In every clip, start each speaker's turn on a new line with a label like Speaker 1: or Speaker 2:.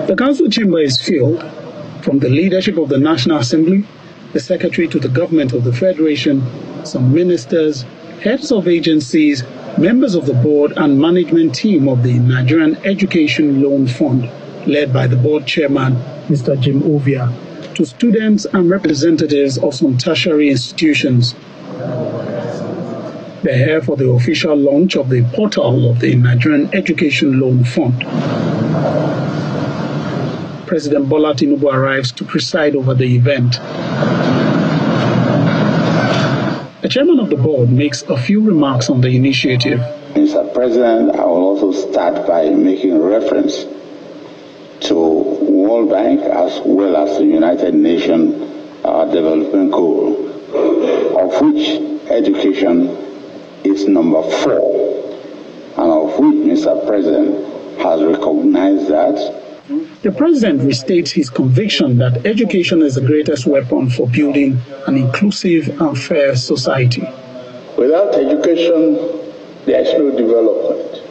Speaker 1: The council chamber is filled from the leadership of the National Assembly, the Secretary to the Government of the Federation, some ministers, heads of agencies, members of the board and management team of the Nigerian Education Loan Fund, led by the board chairman, Mr. Jim Ovia, to students and representatives of some tertiary institutions. They're here for the official launch of the portal of the Nigerian Education Loan Fund. President Bola Tinubu arrives to preside over the event. The chairman of the board makes a few remarks on the initiative.
Speaker 2: Mr. President, I will also start by making reference to World Bank as well as the United Nations Development Goal, of which education is number 4, and of which Mr. President has recognized that.
Speaker 1: The president restates his conviction that education is the greatest weapon for building an inclusive and fair society.
Speaker 3: Without education, there is no development.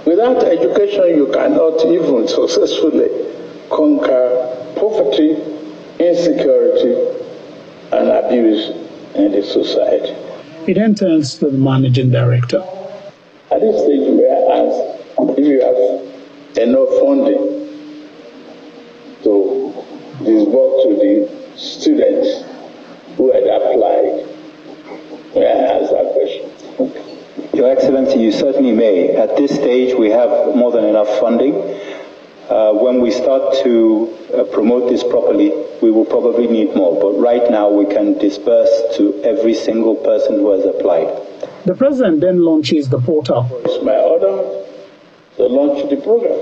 Speaker 3: Without education, you cannot even successfully conquer poverty, insecurity, and abuse in the society.
Speaker 1: He then turns to the managing director.
Speaker 3: At this stage, we are asked if you have enough funding to disburse to the students who had applied. May I ask that question?
Speaker 4: Your Excellency, you certainly may. At this stage, we have more than enough funding. When we start to promote this properly, we will probably need more. But right now, we can disburse to every single person who has applied.
Speaker 1: The president then launches the portal.
Speaker 3: It's my order to launch the program.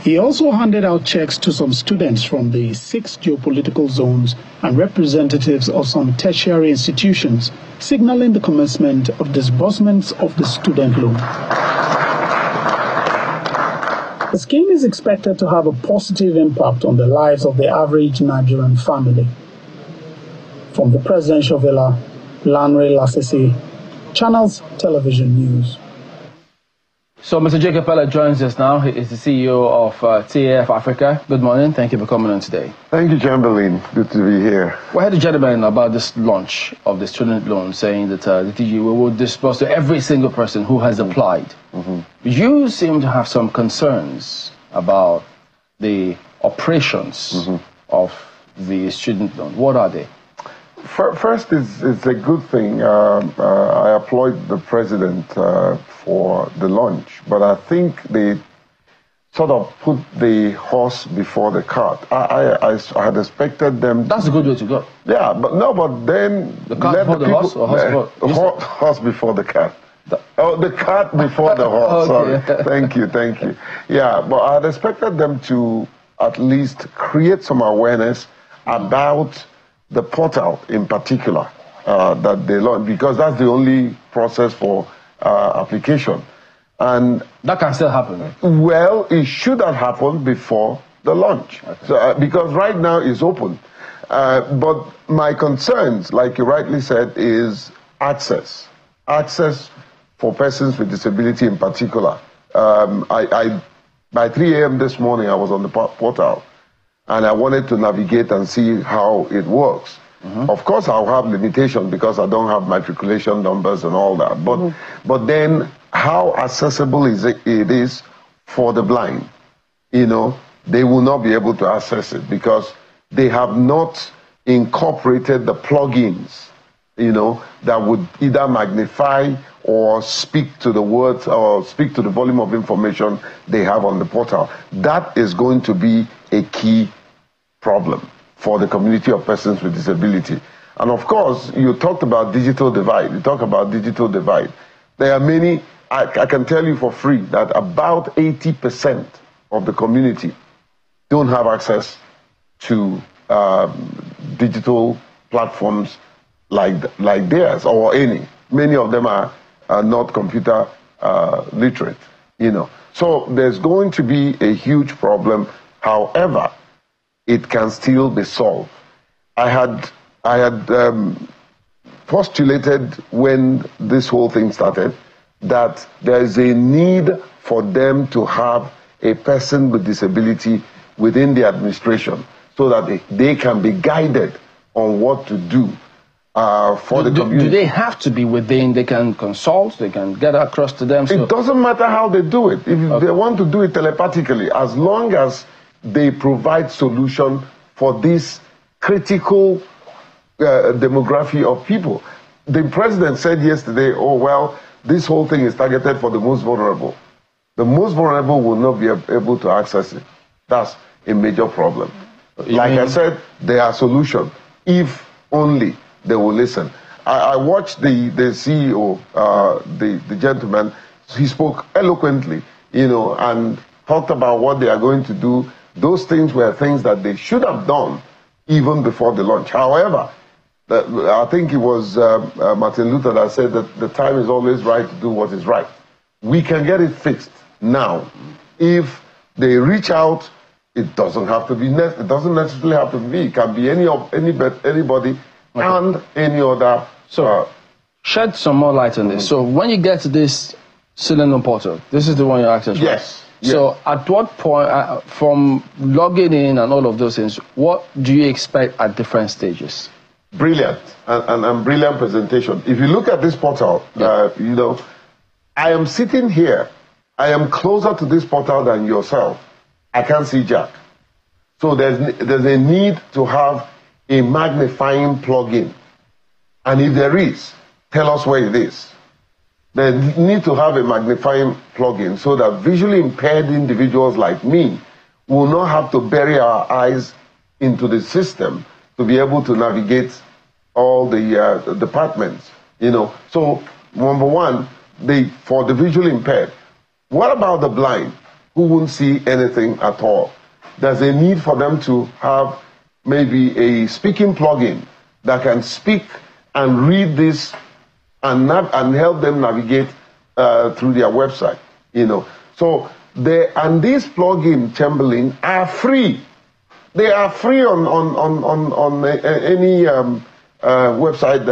Speaker 1: He also handed out checks to some students from the 6 geopolitical zones and representatives of some tertiary institutions, signaling the commencement of disbursements of the student loan. The scheme is expected to have a positive impact on the lives of the average Nigerian family. From the presidential villa, Lanre Lasisi, Channels Television News.
Speaker 5: So Mr. Jake Epelle joins us now. He is the CEO of TAF Africa. Good morning. Thank you for coming on today.
Speaker 6: Thank you, Chamberlain. Good to be here.
Speaker 5: We had a gentleman about this launch of the student loan saying that the DG will disburse to every single person who has applied. Mm-hmm. You seem to have some concerns about the operations of the student loan. What are they?
Speaker 6: First, it's a good thing. I applaud the president for the launch, but I think they sort of put the horse before the cart. I had expected them.
Speaker 5: That's a good way to go.
Speaker 6: Yeah, but then
Speaker 5: the cart before the horse, or horse before
Speaker 6: horse before the cart. The cart before the horse.
Speaker 5: Okay.
Speaker 6: Sorry. Thank you. Yeah, but I had expected them to at least create some awareness about the portal in particular that they launched, because that's the only process for application. And
Speaker 5: that can still happen.
Speaker 6: Well, it should have happened before the launch. Okay. So, because right now it's open. But my concerns, like you rightly said, is access. Access for persons with disability in particular. By 3 a.m. this morning, I was on the portal, and I wanted to navigate and see how it works. Of course, I'll have limitations because I don't have matriculation numbers and all that. But then, how accessible is it is for the blind? You know, they will not be able to access it because they have not incorporated the plugins, you know, that would either magnify or speak to the words or speak to the volume of information they have on the portal. That is going to be a key problem for the community of persons with disability. And of course, you talked about digital divide. There are many, I can tell you for free that about 80% of the community don't have access to digital platforms like theirs or any. Many of them are not computer literate, you know. So there's going to be a huge problem. However, it can still be solved. I had postulated when this whole thing started that there is a need for them to have a person with disability within the administration so that they can be guided on what to do for the community.
Speaker 5: Do they have to be within? They can consult, they can get across to them?
Speaker 6: It doesn't matter how they do it. If they want to do it telepathically, as long as they provide solution for this critical demography of people. The president said yesterday, oh, well, this whole thing is targeted for the most vulnerable. The most vulnerable will not be able to access it. That's a major problem. Like I said, there are solutions, if only they will listen. I watched the CEO, the gentleman, he spoke eloquently, and talked about what they are going to do. Those things were things that they should have done even before the launch. However, I think it was Martin Luther that said that the time is always right to do what is right. We can get it fixed now. If they reach out, it doesn't have to be. It doesn't necessarily have to be. It can be anybody and any other.
Speaker 5: So, shed some more light on this. So, when you get to this Cylinder portal, this is the one you're accessing.
Speaker 6: Yes.
Speaker 5: So, at what point, from logging in and all of those things, what do you expect at different stages?
Speaker 6: Brilliant and brilliant presentation. If you look at this portal, I am sitting here. I am closer to this portal than yourself. I can't see Jack. So there's a need to have a magnifying plug-in. And if there is, tell us where it is. They need to have a magnifying plug-in so that visually impaired individuals like me will not have to bury our eyes into the system to be able to navigate all the departments, So, number one, for the visually impaired. What about the blind who won't see anything at all? There's a need for them to have maybe a speaking plugin that can speak and read this and help them navigate through their website, So, these plugins, Chamberlain, are free. They are free on any website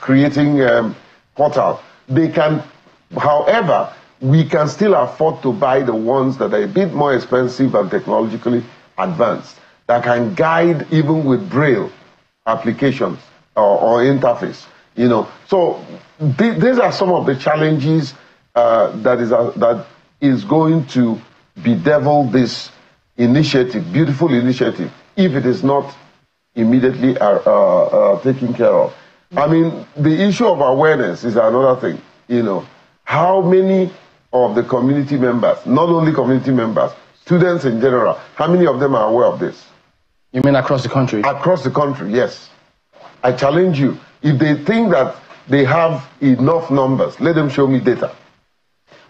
Speaker 6: creating portal. They can, however, we can still afford to buy the ones that are a bit more expensive and technologically advanced, that can guide even with Braille applications or interface. So these are some of the challenges that is going to bedevil this initiative, beautiful initiative, if it is not immediately taken care of. I mean, the issue of awareness is another thing. How many of the community members, not only community members, students in general, how many of them are aware of this?
Speaker 5: You mean across the country?
Speaker 6: Across the country, yes. I challenge you. If they think that they have enough numbers, let them show me data.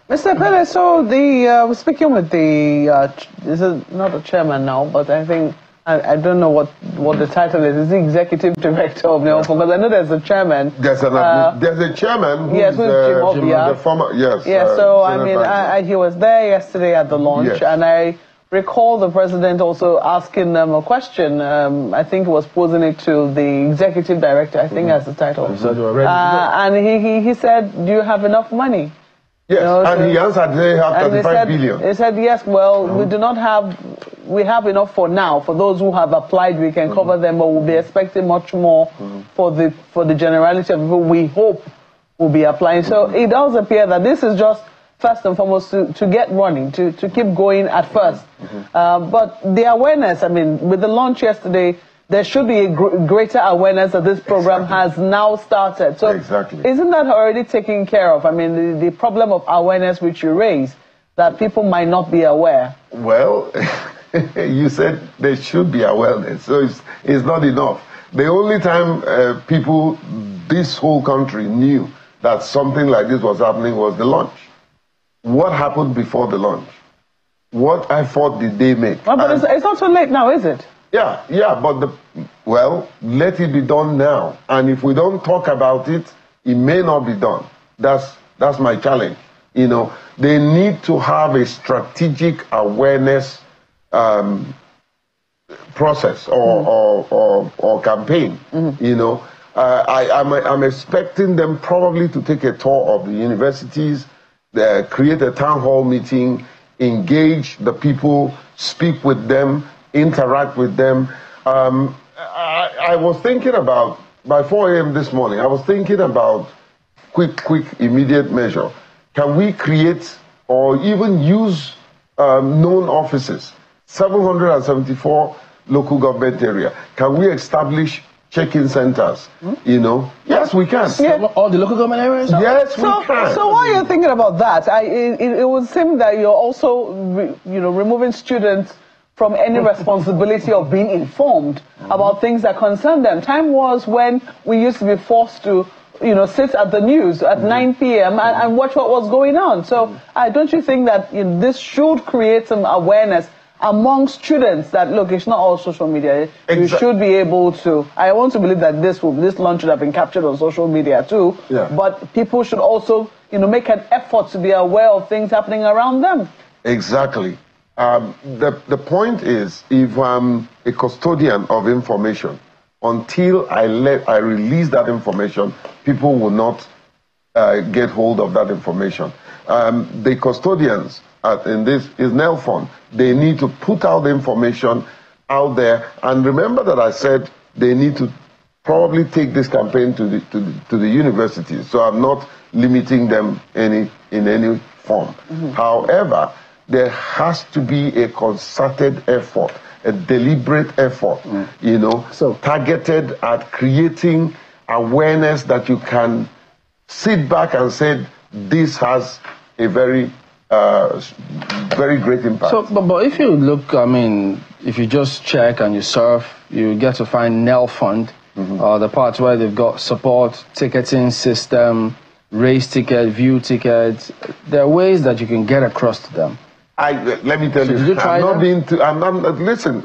Speaker 7: Mr. Epelle, so we're speaking with this is not a chairman now, but I think, I don't know what the title is. Is the executive director of NEOFO? Because I know there's a chairman.
Speaker 6: There's a chairman who is the former, yes.
Speaker 7: Yes, so I mean, he was there yesterday at the launch, yes. And I recall the president also asking them a question. I think he was posing it to the executive director, I think that's the title. And he said, do you have enough money?
Speaker 6: Yes, and he answered they have 35 billion.
Speaker 7: He said, yes, well, we do not have, we have enough for now. For those who have applied, we can cover them, but we'll be expecting much more for the generality of people we hope will be applying. So it does appear that this is just, first and foremost, to get running, to keep going at first. But the awareness, I mean, with the launch yesterday, there should be a greater awareness that this program has now started. So isn't that already taken care of? I mean, the problem of awareness which you raised, that people might not be aware.
Speaker 6: Well, you said there should be awareness, so it's not enough. The only time people, this whole country knew that something like this was happening was the launch. What happened before the launch? What effort did they make?
Speaker 7: Well, but it's not too late now, is it?
Speaker 6: Yeah, but let it be done now. And if we don't talk about it, it may not be done. That's my challenge. They need to have a strategic awareness process or campaign. I'm expecting them probably to take a tour of the universities, create a town hall meeting, engage the people, speak with them, interact with them. I was thinking about, by 4 a.m. this morning, I was thinking about quick, immediate measure. Can we create or even use known offices, 774 local government area? Can we establish check-in centers? You know, yes, we can.
Speaker 7: Yeah.
Speaker 5: All the local government areas?
Speaker 6: Yes, we can.
Speaker 7: So while you're thinking about that, it would seem that you're also, removing students from any responsibility of being informed about things that concern them. Time was when we used to be forced to, sit at the news at 9 p.m. and watch what was going on. So don't you think that this should create some awareness among students that, look, it's not all social media. You should be able to. I want to believe that this launch should have been captured on social media too.
Speaker 6: Yeah. But
Speaker 7: people should also, make an effort to be aware of things happening around them.
Speaker 6: Exactly. The point is, if I'm a custodian of information, until I release that information, people will not get hold of that information. The custodians in this is NELFON. They need to put out the information out there. And remember that I said they need to probably take this campaign to the universities. So I'm not limiting them in any form. However, there has to be a concerted effort, a deliberate effort, so targeted at creating awareness that you can sit back and say, this has a very great impact.
Speaker 5: So, but if you look, if you just check and you surf, you get to find NELFund, the part where they've got support, ticketing system, race ticket, view tickets. There are ways that you can get across to them.
Speaker 6: Let me tell you,
Speaker 5: did you try
Speaker 6: listen,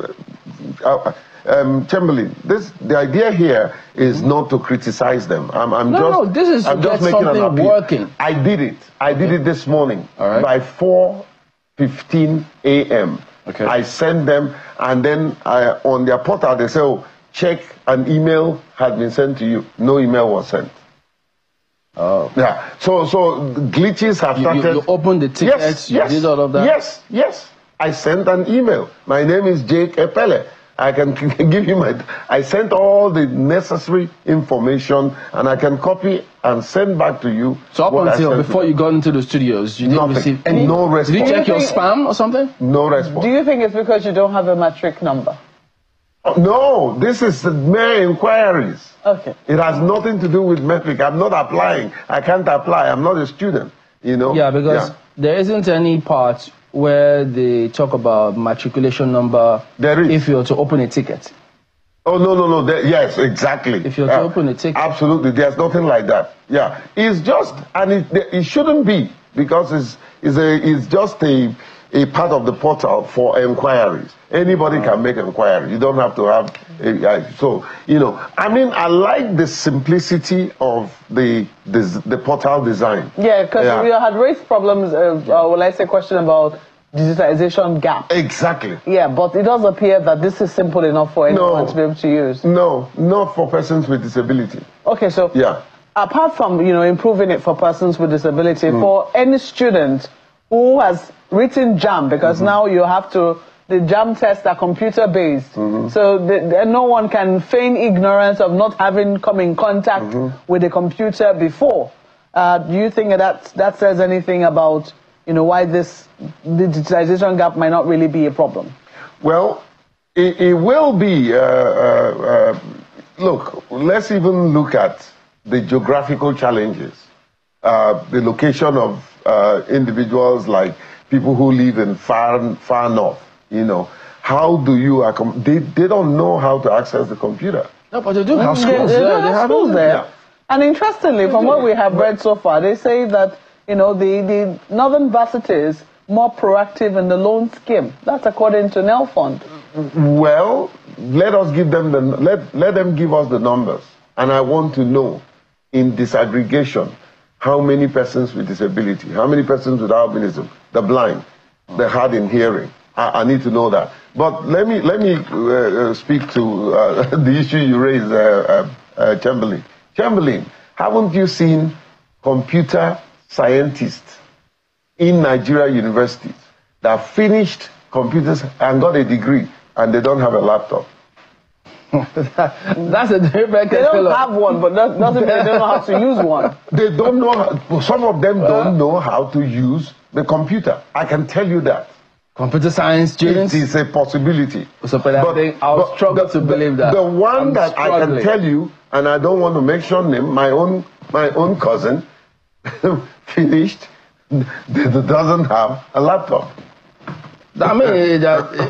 Speaker 6: Chamberlain, the idea here is not to criticize them. I'm just making an appeal.
Speaker 5: Working.
Speaker 6: I did it this morning by 4:15 a.m.
Speaker 5: Okay.
Speaker 6: I sent them, and then on their portal they say, oh, check, an email had been sent to you. No email was sent.
Speaker 5: Oh.
Speaker 6: Yeah. So glitches have started.
Speaker 5: You opened the tickets, you did all of that?
Speaker 6: Yes. I sent an email. My name is Jake Epelle. I can give you I sent all the necessary information, and I can copy and send back to you.
Speaker 5: So up until before you got into the studios, you didn't receive any?
Speaker 6: No response.
Speaker 5: Did you check your spam or something?
Speaker 6: No response.
Speaker 7: Do you think it's because you don't have a matric number?
Speaker 6: No, this is mere inquiries.
Speaker 7: Okay.
Speaker 6: It has nothing to do with metric. I'm not applying. I can't apply. I'm not a student,
Speaker 5: Yeah, because there isn't any part where they talk about matriculation number.
Speaker 6: There is.
Speaker 5: If you're to open a ticket.
Speaker 6: Oh, no. Yes, exactly.
Speaker 5: If you're to open a ticket.
Speaker 6: Absolutely. There's nothing like that. Yeah. It's just, and it shouldn't be, because it's just a part of the portal for inquiries. Anybody can make inquiry. You don't have to have I like the simplicity of the portal design.
Speaker 7: Yeah, because we had raised problems, question about digitization gap.
Speaker 6: Exactly.
Speaker 7: Yeah, but it does appear that this is simple enough for anyone to be able to use.
Speaker 6: No, not for persons with disability.
Speaker 7: Okay, so apart from, improving it for persons with disability, for any student who has written JAM, because now you have to, the JAM tests are computer-based, so no one can feign ignorance of not having come in contact with a computer before. Do you think that says anything about, why the digitization gap might not really be a problem?
Speaker 6: Well, it will be. Look, let's even look at the geographical challenges, the location of individuals like people who live in far north, how do you they don't know how to access the computer.
Speaker 5: No, but they do have schools there.
Speaker 7: They have schools there. Yeah. And interestingly, from what we have read so far, they say that, the northern varsities more proactive in the loan scheme. That's according to NELFund.
Speaker 6: Well, let us give them let them give us the numbers. And I want to know, in disaggregation, how many persons with disability, how many persons with albinism, the blind, the hard in hearing. I need to know that. But let me speak to the issue you raised, Chamberlain. Chamberlain, haven't you seen computer scientists in Nigeria universities that finished computers and got a degree and they don't have a laptop?
Speaker 5: That's a different.
Speaker 7: They don't have one, but that doesn't mean they don't know how to use one.
Speaker 6: They don't know. Some of them don't know how to use the computer. I can tell you that.
Speaker 5: Computer science students?
Speaker 6: It is a possibility.
Speaker 5: So, but I'll struggle to believe that.
Speaker 6: The one that I can tell you, and I don't want to mention him, my own cousin, finished, doesn't have a laptop.
Speaker 5: I mean,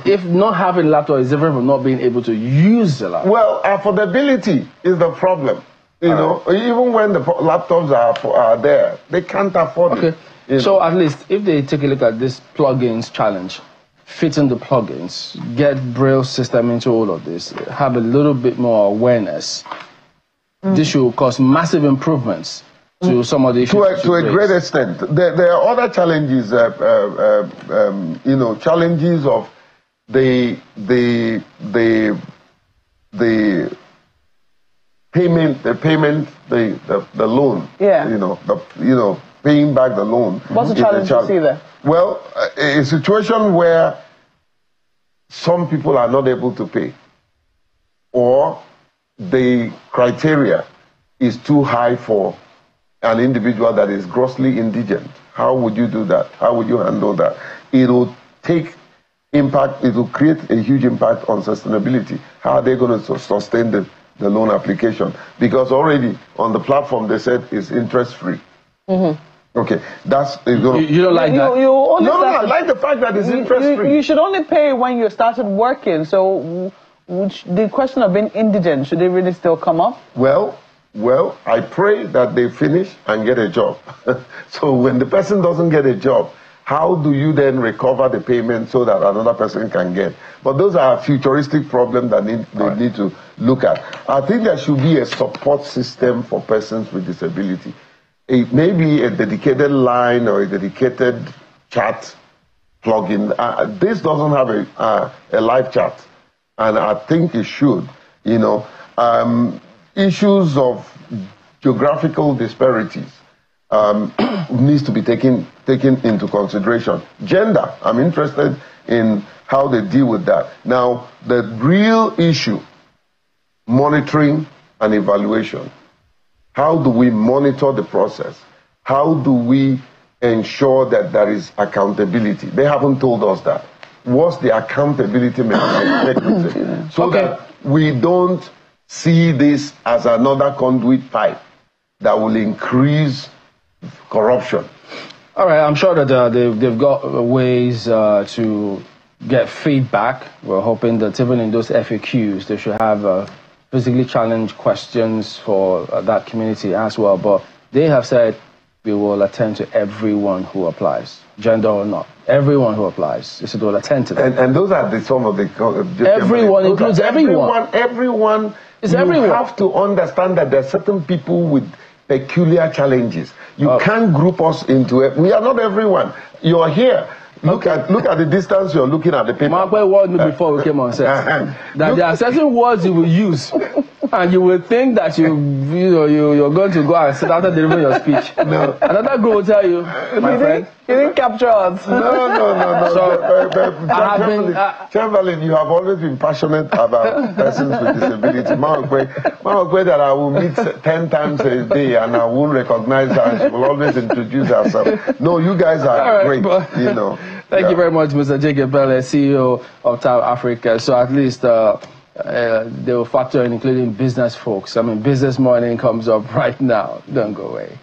Speaker 5: if not having a laptop is different from not being able to use the laptop.
Speaker 6: Well, affordability is the problem. You know, even when the laptops are there, they can't afford it.
Speaker 5: So at least if they take a look at this plugins challenge, fit in the plugins, get Braille system into all of this, have a little bit more awareness, this should cause massive improvements to some of the issues.
Speaker 6: To a great extent. There are other challenges, you know, challenges of the loan.
Speaker 7: Yeah.
Speaker 6: You know, paying back the loan.
Speaker 7: What's the challenge you see there?
Speaker 6: Well, a situation where some people are not able to pay, or the criteria is too high for an individual that is grossly indigent. How would you do that? How would you handle that? It will take impact, it will create a huge impact on sustainability. How are they going to sustain the loan application? Because already on the platform they said it's interest-free. Okay, that's...
Speaker 5: You don't like that?
Speaker 6: No, I like the fact that it's interest-free.
Speaker 7: You should only pay when you started working, so the question of being indigent, should it really still come up?
Speaker 6: Well, I pray that they finish and get a job. So when the person doesn't get a job, how do you then recover the payment so that another person can get? But those are futuristic problems that they need to look at. I think there should be a support system for persons with disability. It may be a dedicated line or a dedicated chat plugin. This doesn't have a live chat, and I think it should. You know, issues of geographical disparities needs to be taken into consideration. Gender, I'm interested in how they deal with that. Now, the real issue, monitoring and evaluation. How do we monitor the process? How do we ensure that there is accountability? They haven't told us that. What's the accountability mechanism? So that we don't see this as another conduit pipe that will increase corruption.
Speaker 5: All right, I'm sure that they've got ways to get feedback. We're hoping that even in those FAQs, they should have physically challenged questions for that community as well. But they have said we will attend to everyone who applies, gender or not. Everyone who applies, they said we'll attend to them.
Speaker 6: And those are some of the...
Speaker 5: Everyone includes everyone.
Speaker 6: Everyone.
Speaker 5: It's everyone.
Speaker 6: You have to understand that there are certain people with peculiar challenges. You can't group us into it. We are not everyone. You're here. Look at the distance you're looking at the paper.
Speaker 5: Mark warned me before we came on set that there are certain words you will use, and you will think that you're going to go and sit after delivering your speech. No. Another group will tell you, my friend,
Speaker 7: you didn't capture us.
Speaker 6: No.
Speaker 5: So,
Speaker 6: Chamberlain, you have always been passionate about persons with disability. Mark, that I will meet 10 times a day and I won't recognize her, and she will always introduce herself. No, you guys are great, you know.
Speaker 5: Thank you very much, Mr. Jake Epelle, CEO of TAB Africa. So at least they will factor in including business folks. I mean, Business Morning comes up right now. Don't go away.